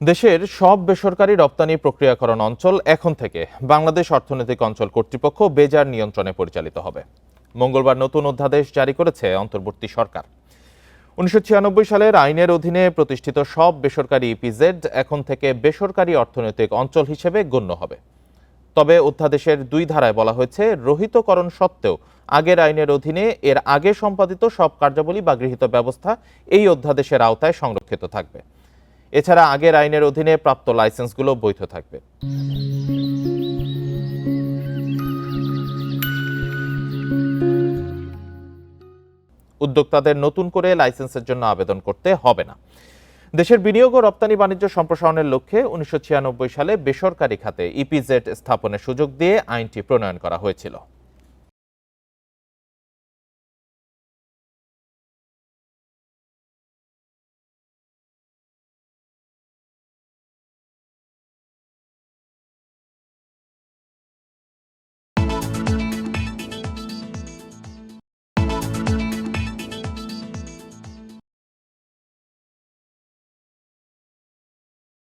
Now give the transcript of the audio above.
দেশের সব বেসরকারি রপ্তানি প্রক্রিয়াকরণ অঞ্চল এখন থেকে বাংলাদেশ অর্থনৈতিক অঞ্চল কর্তৃপক্ষ বেজার নিয়ন্ত্রণে পরিচালিত হবে। মঙ্গলবার নতুন অধ্যাদেশ জারি করেছে অন্তর্বর্তী সরকার। ১৯৯৬ সালের আইনের অধীনে প্রতিষ্ঠিত সব বেসরকারি ইপিজেড এখন থেকে বেসরকারি অর্থনৈতিক অঞ্চল হিসেবে গণ্য হবে। তবে অধ্যাদেশের ২ ধারায় বলা হয়েছে, রহিতকরণ সত্ত্বেও আগের আইনের অধীনে এর আগে সম্পাদিত সব কার্যাবলী বা গৃহীত ব্যবস্থা এই অধ্যাদেশের আওতায় সংরক্ষিত থাকবে। এছাড়া আগের আইনের অধীনে প্রাপ্ত লাইসেন্সগুলো বৈধ থাকবে। উদ্যোক্তাদের নতুন করে লাইসেন্সের জন্য আবেদন করতে হবে না। দেশের বিনিয়োগ ও রপ্তানি বাণিজ্য সম্প্রসারণের লক্ষ্যে ১৯৯৬ সালে বেসরকারি খাতে ইপিজেড স্থাপনের সুযোগ দিয়ে আইনটি প্রণয়ন করা হয়েছিল।